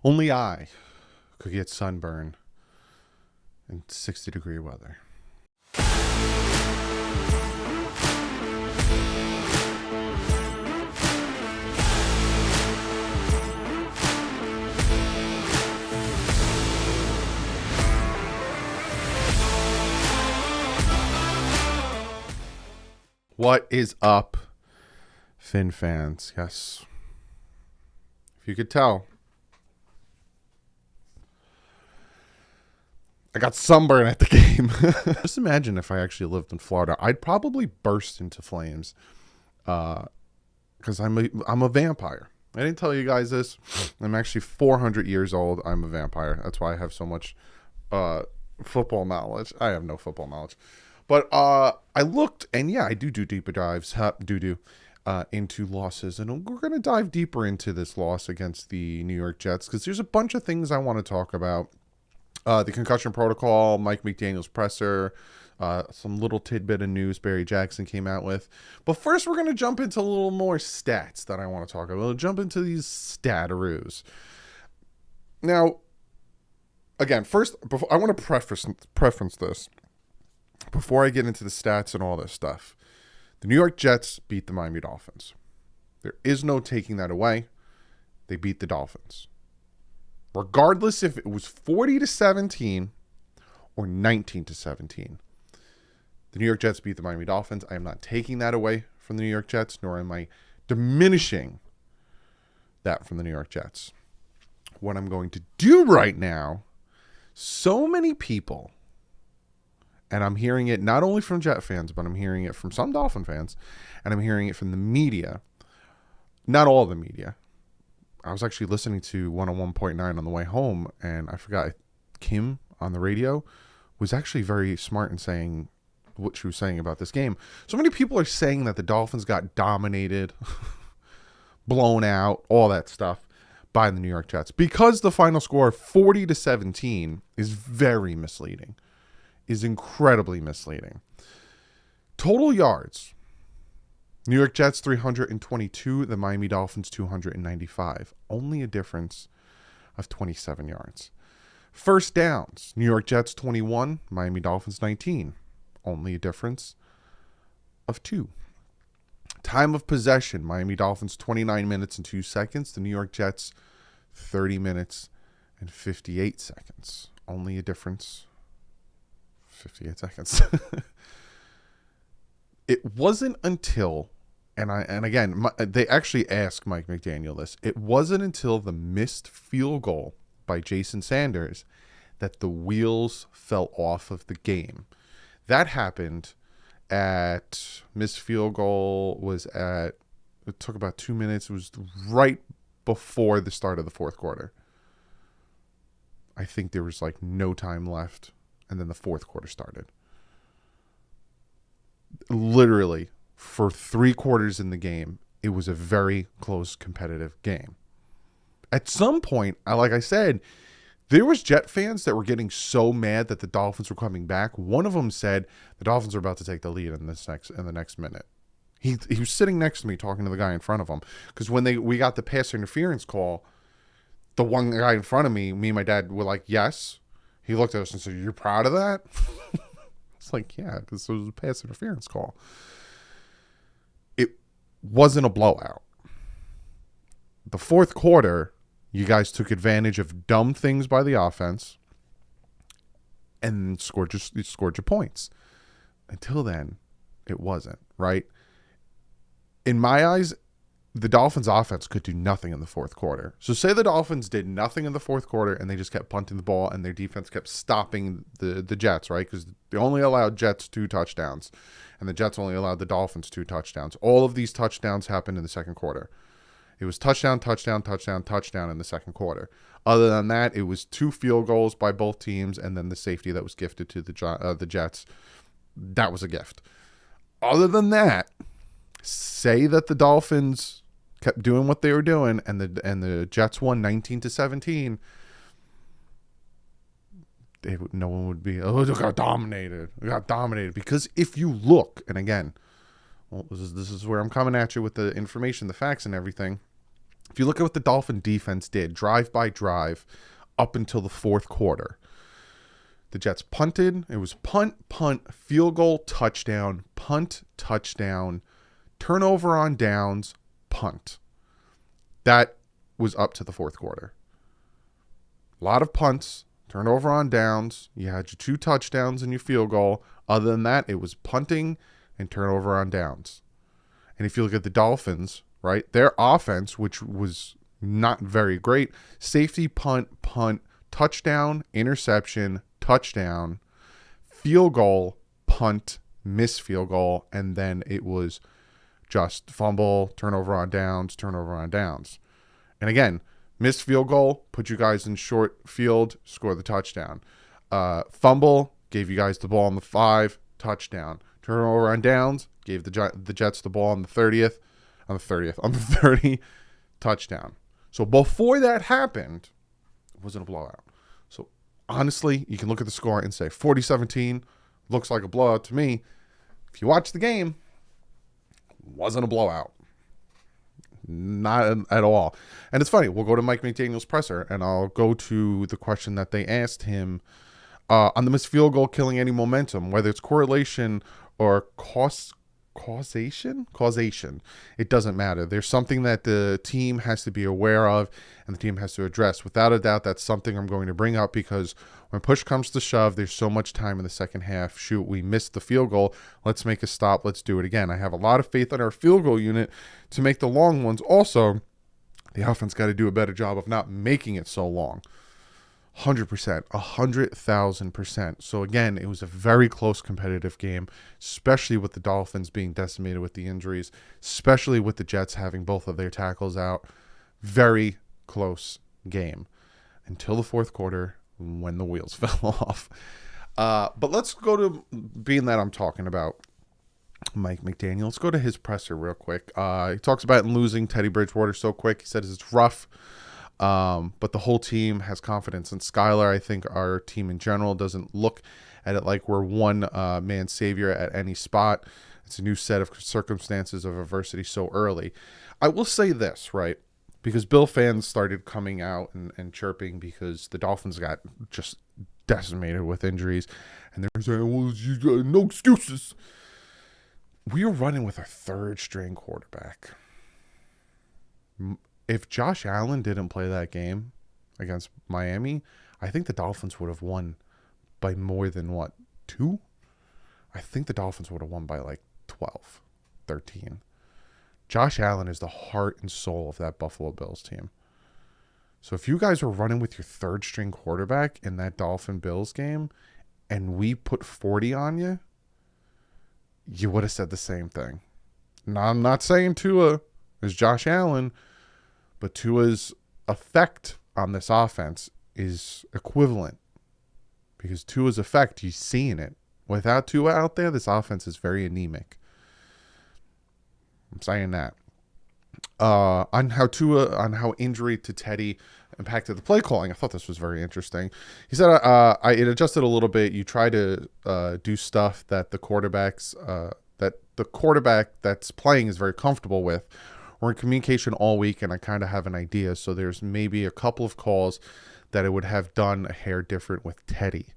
Only I could get sunburn in 60-degree weather. What is up, Finn fans? Yes. If you could tell, I got sunburn at the game. Just imagine if I actually lived in Florida. I'd probably burst into flames because I'm a vampire. I didn't tell you guys this. I'm actually 400 years old. I'm a vampire. That's why I have so much football knowledge. I have no football knowledge. But I looked, and yeah, I do deeper dives, into losses. And we're going to dive deeper into this loss against the New York Jets because there's a bunch of things I want to talk about. The concussion protocol, Mike McDaniel's presser, some little tidbit of news Barry Jackson came out with. But first, we're going to jump into a little more stats that I want to talk about. We'll jump into these stataroos. Now, again, first, I want to preference this. Before I get into the stats and all this stuff, the New York Jets beat the Miami Dolphins. There is no taking that away. They beat the Dolphins. Regardless if it was 40-17 or 19-17. The New York Jets beat the Miami Dolphins. I am not taking that away from the New York Jets, nor am I diminishing that from the New York Jets. What I'm going to do right now, so many people, and I'm hearing it not only from Jet fans, but I'm hearing it from some Dolphin fans, and I'm hearing it from the media. Not all the media. I was actually listening to 101.9 on the way home, and I forgot Kim on the radio was actually very smart in saying what she was saying about this game. So many people are saying that the Dolphins got dominated, blown out, all that stuff by the New York Jets. Because the final score, 40-17, is very misleading. Is incredibly misleading. Total yards. New York Jets 322, the Miami Dolphins 295. Only a difference of 27 yards. First downs. New York Jets 21, Miami Dolphins 19. Only a difference of 2. Time of possession. Miami Dolphins 29 minutes and 2 seconds. The New York Jets 30 minutes and 58 seconds. Only a difference 58 seconds. It wasn't until, they actually asked Mike McDaniel this. It wasn't until the missed field goal by Jason Sanders that the wheels fell off of the game. That happened missed field goal was it took about 2 minutes. It was right before the start of the fourth quarter. I think there was no time left. And then the fourth quarter started. Literally, for 3 quarters in the game, it was a very close, competitive game. At some point, like I said, there was Jet fans that were getting so mad that the Dolphins were coming back. One of them said the Dolphins are about to take the lead in the next minute. He was sitting next to me talking to the guy in front of him because when we got the pass interference call, the one guy in front of me and my dad were like, yes. He looked at us and said, "You're proud of that?" It's like, yeah, because it was a pass interference call. It wasn't a blowout. The fourth quarter, you guys took advantage of dumb things by the offense and scored your points. Until then, it wasn't, right? In my eyes, the Dolphins offense could do nothing in the fourth quarter. So say the Dolphins did nothing in the fourth quarter and they just kept punting the ball and their defense kept stopping the Jets, right? Because they only allowed Jets 2 touchdowns and the Jets only allowed the Dolphins 2 touchdowns. All of these touchdowns happened in the second quarter. It was touchdown in the second quarter. Other than that, it was 2 field goals by both teams and then the safety that was gifted to the Jets. That was a gift. Other than that, say that the Dolphins kept doing what they were doing and the Jets won 19-17, no one would be, oh, they got dominated. Because if you look, and again, this is where I'm coming at you with the information, the facts and everything. If you look at what the Dolphin defense did, drive by drive, up until the fourth quarter, the Jets punted. It was punt, punt, field goal, touchdown, punt, touchdown, turnover on downs, punt. That was up to the fourth quarter. A lot of punts, turnover on downs. You had your 2 touchdowns and your field goal. Other than that, it was punting and turnover on downs. And if you look at the Dolphins, right, their offense, which was not very great, safety, punt, punt, touchdown, interception, touchdown, field goal, punt, missed field goal, and then it was just fumble, turnover on downs, turnover on downs. And again, missed field goal, put you guys in short field, score the touchdown. Fumble, gave you guys the ball on the 5, touchdown. Turnover on downs, gave the Jets the ball on the 30, touchdown. So before that happened, it wasn't a blowout. So honestly, you can look at the score and say 40-17 looks like a blowout to me. If you watch the game, it wasn't a blowout. Not at all. And it's funny. We'll go to Mike McDaniel's presser, and I'll go to the question that they asked him on the missed field goal killing any momentum, whether it's correlation or causation. It doesn't matter. There's something that the team has to be aware of and the team has to address. Without a doubt, that's something I'm going to bring up, because when push comes to shove, there's so much time in the second half. Shoot, we missed the field goal. Let's make a stop. Let's do it again. I have a lot of faith in our field goal unit to make the long ones. Also, the offense got to do a better job of not making it so long. 100%, 100,000%. So again, it was a very close competitive game, especially with the Dolphins being decimated with the injuries, especially with the Jets having both of their tackles out. Very close game until the fourth quarter when the wheels fell off. But let's go to, being that I'm talking about Mike McDaniel, let's go to his presser real quick. He talks about losing Teddy Bridgewater so quick. He says it's rough. But the whole team has confidence in Skylar. I think our team in general doesn't look at it like we're one man savior at any spot. It's a new set of circumstances of adversity so early. I will say this, right? Because Bill fans started coming out and chirping because the Dolphins got just decimated with injuries. And they're saying, well, you got no excuses. We are running with our 3rd string quarterback. If Josh Allen didn't play that game against Miami, I think the Dolphins would have won by more than, 2? I think the Dolphins would have won by like 12, 13. Josh Allen is the heart and soul of that Buffalo Bills team. So if you guys were running with your 3rd string quarterback in that Dolphin Bills game and we put 40 on you, you would have said the same thing. Now, I'm not saying Tua is Josh Allen, but Tua's effect on this offense is equivalent, because Tua's effect, you're seeing it. Without Tua out there, this offense is very anemic. I'm saying that. On how injury to Teddy impacted the play calling, I thought this was very interesting. He said, it adjusted a little bit. You try to do stuff that the quarterback that's playing is very comfortable with. We're in communication all week, and I kind of have an idea. So there's maybe a couple of calls that it would have done a hair different with Teddy.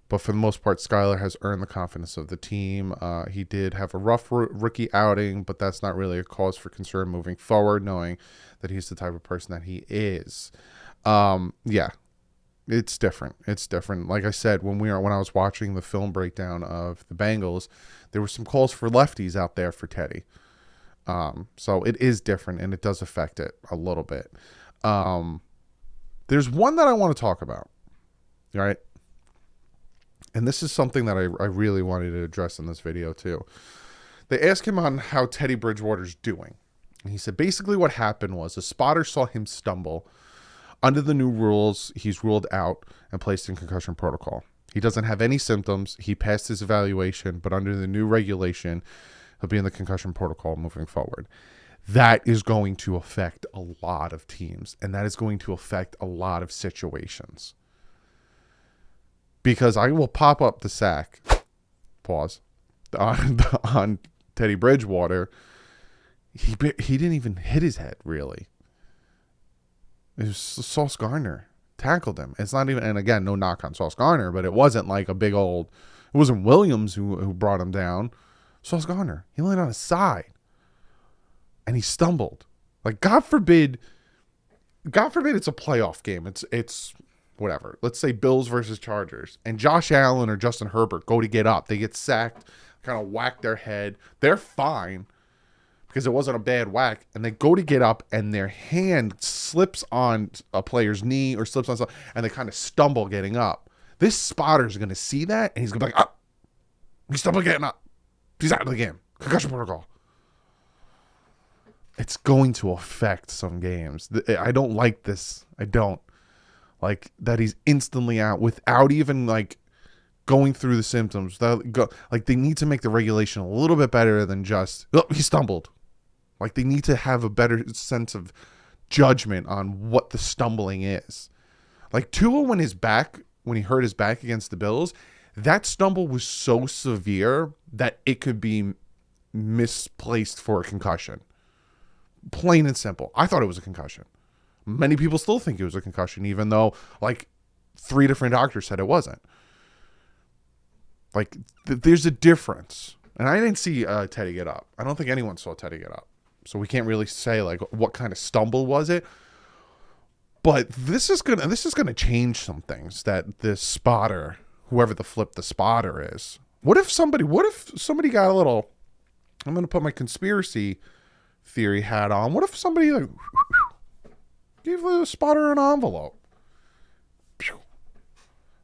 But for the most part, Skylar has earned the confidence of the team. He did have a rough rookie outing, but that's not really a cause for concern moving forward, knowing that he's the type of person that he is. Yeah, it's different. It's different. Like I said, when I was watching the film breakdown of the Bengals, there were some calls for lefties out there for Teddy. So it is different, and it does affect it a little bit. There's one that I want to talk about, right? And this is something that I really wanted to address in this video too. They asked him on how Teddy Bridgewater's doing. And he said basically what happened was a spotter saw him stumble. Under the new rules, he's ruled out and placed in concussion protocol. He doesn't have any symptoms. He passed his evaluation, but under the new regulation, he'll be in the concussion protocol moving forward. That is going to affect a lot of teams, and that is going to affect a lot of situations. Because I will pop up the sack, pause, on Teddy Bridgewater. He didn't even hit his head, really. It was Sauce Gardner tackled him. It's not even, and again, no knock on Sauce Gardner, but it wasn't like a big old, it wasn't Williams who brought him down. Sauce Gardner, he landed on his side and he stumbled. Like, God forbid it's a playoff game. It's whatever. Let's say Bills versus Chargers, and Josh Allen or Justin Herbert go to get up. They get sacked, kind of whack their head. They're fine because it wasn't a bad whack, and they go to get up, and their hand slips on a player's knee or slips on something, and they kind of stumble getting up. This spotter is going to see that, and he's going to be like, he stumbled getting up. He's out of the game. Concussion protocol. It's going to affect some games. I don't like this. I don't. Like, that he's instantly out without even, like, going through the symptoms. Like, they need to make the regulation a little bit better than just, oh, he stumbled. Like, they need to have a better sense of judgment on what the stumbling is. Like, Tua, when he hurt his back against the Bills, that stumble was so severe that it could be misplaced for a concussion. Plain and simple. I thought it was a concussion. Many people still think it was a concussion, even though, like, 3 different doctors said it wasn't. Like, there's a difference. And I didn't see Teddy get up. I don't think anyone saw Teddy get up. So we can't really say, like, what kind of stumble was it. But this is gonna change some things, that this spotter, whoever the spotter is. What if somebody got a little, I'm going to put my conspiracy theory hat on. What if somebody, like, gave the spotter an envelope?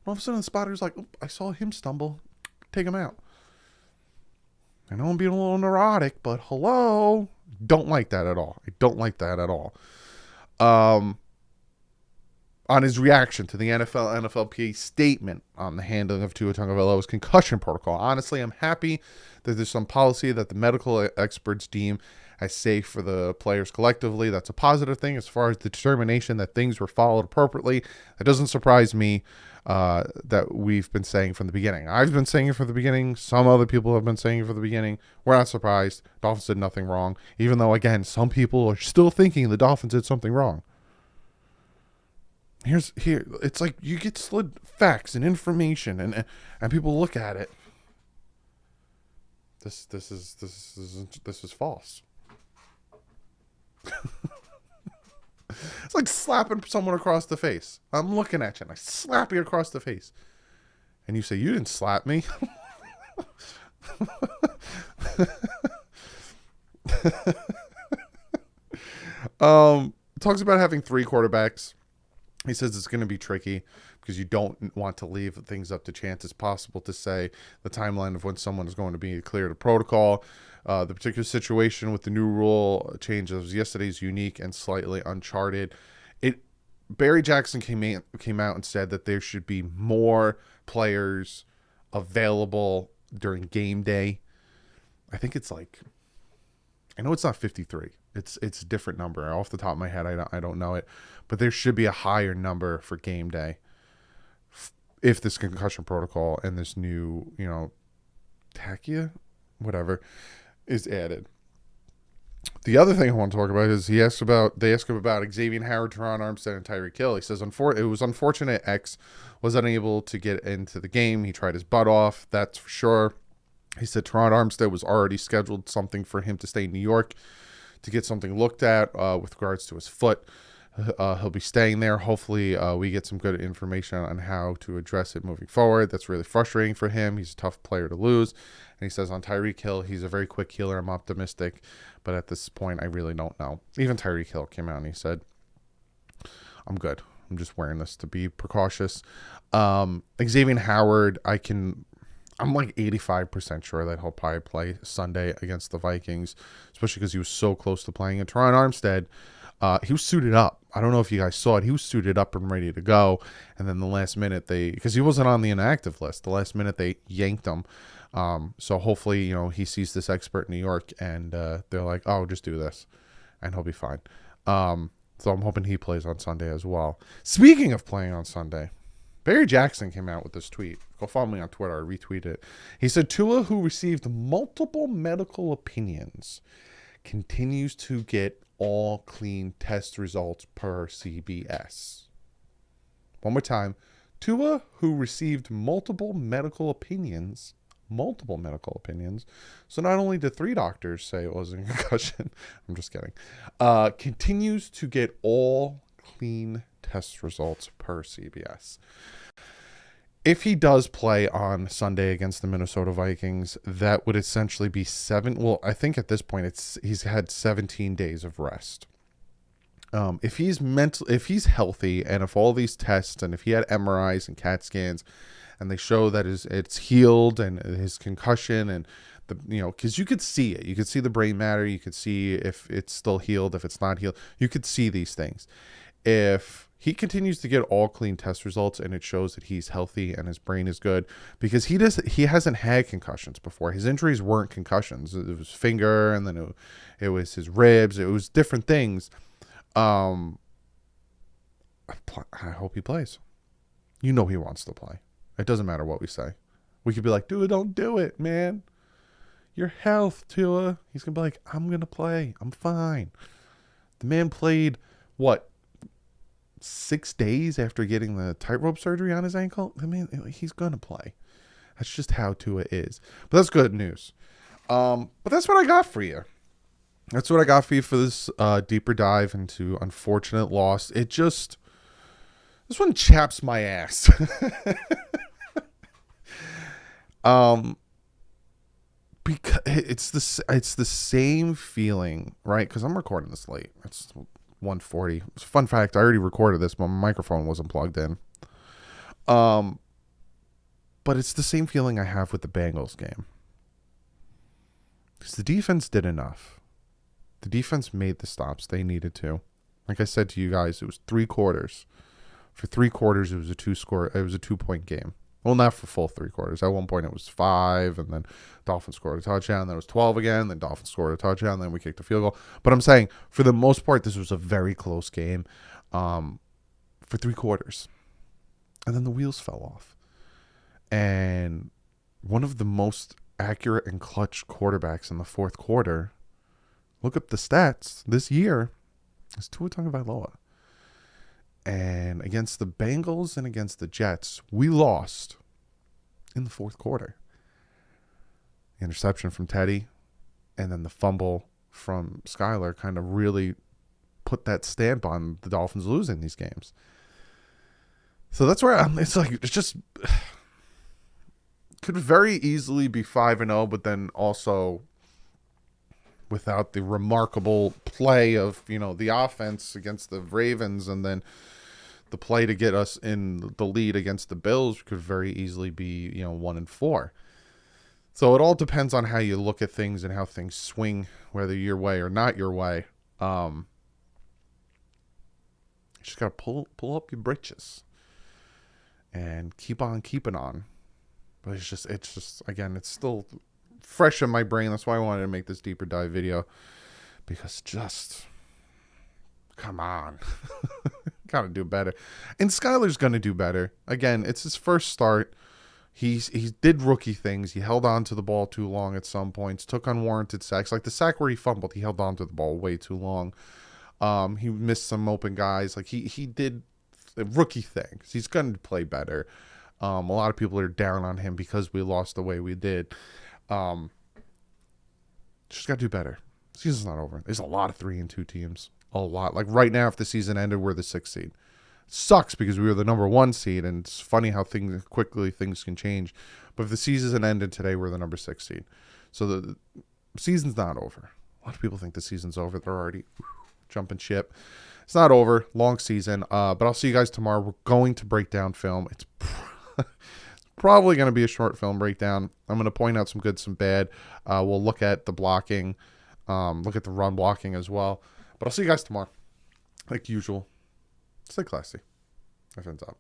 All of a sudden the spotter's like, I saw him stumble. Take him out. I know I'm being a little neurotic, but hello. Don't like that at all. I don't like that at all. On his reaction to the NFLPA statement on the handling of Tua Tagovailoa's concussion protocol. Honestly, I'm happy that there's some policy that the medical experts deem as safe for the players collectively. That's a positive thing as far as the determination that things were followed appropriately. It doesn't surprise me that we've been saying from the beginning. I've been saying it from the beginning. Some other people have been saying it from the beginning. We're not surprised. Dolphins did nothing wrong. Even though, again, some people are still thinking the Dolphins did something wrong. It's like you get slid facts and information, and people look at it. This is false. It's like slapping someone across the face. I'm looking at you and I slap you across the face, and you say, you didn't slap me. Talks about having 3 quarterbacks. He says it's going to be tricky because you don't want to leave things up to chance. It's possible to say the timeline of when someone is going to be cleared of protocol. The particular situation with the new rule changes yesterday is unique and slightly uncharted. Barry Jackson came out and said that there should be more players available during game day. I think it's like, I know it's not 53. It's a different number. Off the top of my head, I don't know it. But there should be a higher number for game day if this concussion protocol and this new, tachia, whatever, is added. The other thing I want to talk about is they ask him about Xavier Howard, Teron Armstead, and Tyreek Hill. He says, it was unfortunate X was unable to get into the game. He tried his butt off, that's for sure. He said Teron Armstead was already scheduled something for him to stay in New York to get something looked at with regards to his foot. He'll be staying there. Hopefully we get some good information on how to address it moving forward. That's really frustrating for him. He's a tough player to lose. And he says on Tyreek Hill, he's a very quick healer. I'm optimistic. But at this point, I really don't know. Even Tyreek Hill came out and he said, I'm good. I'm just wearing this to be precautious. Xavier Howard, I'm like 85% sure that he'll probably play Sunday against the Vikings, especially because he was so close to playing. And Teron Armstead, he was suited up. I don't know if you guys saw it. He was suited up and ready to go. And then the last minute because he wasn't on the inactive list, the last minute they yanked him. So hopefully, he sees this expert in New York and they're like, oh, just do this and he'll be fine. So I'm hoping he plays on Sunday as well. Speaking of playing on Sunday, Barry Jackson came out with this tweet. Go follow me on Twitter. I retweeted it. He said, Tua, who received multiple medical opinions, continues to get all clean test results per CBS. One more time. Tua, who received multiple medical opinions. So not only did 3 doctors say it was a concussion, I'm just kidding, continues to get all clean test results per CBS. If he does play on Sunday against the Minnesota Vikings, that would essentially be 7. Well, I think at this point he's had 17 days of rest. If he's healthy, and if all these tests, and if he had MRIs and CAT scans, and they show that it's healed, and his concussion, and because you could see it, you could see the brain matter, you could see if it's still healed, if it's not healed, you could see these things. If he continues to get all clean test results, and it shows that he's healthy and his brain is good, because he hasn't had concussions before. His injuries weren't concussions. It was finger, and then it was his ribs. It was different things. I hope he plays. He wants to play. It doesn't matter what we say. We could be like, dude, don't do it, man. Your health, Tua. He's going to be like, I'm going to play. I'm fine. The man played, 6 days after getting the tightrope surgery on his ankle? I mean, he's going to play. That's just how Tua is. But that's good news. But that's what I got for you. That's what I got for you for this deeper dive into unfortunate loss. This one chaps my ass. Because it's the same feeling, right? Because I'm recording this late. It's 1:40. It's a fun fact. I already recorded this, but my microphone wasn't plugged in. But it's the same feeling I have with the Bengals game. Because the defense did enough. The defense made the stops they needed to. Like I said to you guys, it was 3 quarters. For 3 quarters, it was a 2-point game. Well, not for full 3 quarters. At one point, it was 5, and then Dolphins scored a touchdown. Then it was 12 again. Then Dolphins scored a touchdown. Then we kicked a field goal. But I'm saying, for the most part, this was a very close game for 3 quarters. And then the wheels fell off. And one of the most accurate and clutch quarterbacks in the fourth quarter, look up the stats this year, is Tua Tagovailoa. And against the Bengals and against the Jets, we lost in the fourth quarter. The interception from Teddy and then the fumble from Skyler kind of really put that stamp on the Dolphins losing these games. So that's where it's just could very easily be 5-0, but then also without the remarkable play of, the offense against the Ravens, and then the play to get us in the lead against the Bills could very easily be, 1-4. So it all depends on how you look at things and how things swing, whether your way or not your way. You just got to pull up your britches and keep on keeping on. But it's just again, it's still fresh in my brain. That's why I wanted to make this deeper dive video, because just come on. Gotta do better. And Skyler's gonna do better. Again, it's his first start. He did rookie things. He held on to the ball too long at some points, took unwarranted sacks. Like the sack where he fumbled, he held on to the ball way too long. He missed some open guys. Like he did rookie things. He's gonna play better. A lot of people are down on him because we lost the way we did. Just gotta do better. Season's not over. There's a lot of 3-2 teams. A lot. Like right now, if the season ended, we're the 6th seed. Sucks because we were the number 1 seed, and it's funny how quickly things can change. But if the season ended today, we're the number 6 seed. So the season's not over. A lot of people think the season's over. They're already jumping ship. It's not over. Long season. But I'll see you guys tomorrow. We're going to break down film. It's probably going to be a short film breakdown. I'm going to point out some good, some bad. We'll look at the blocking, look at the run blocking as well. But I'll see you guys tomorrow. Like usual, stay classy. My friends out.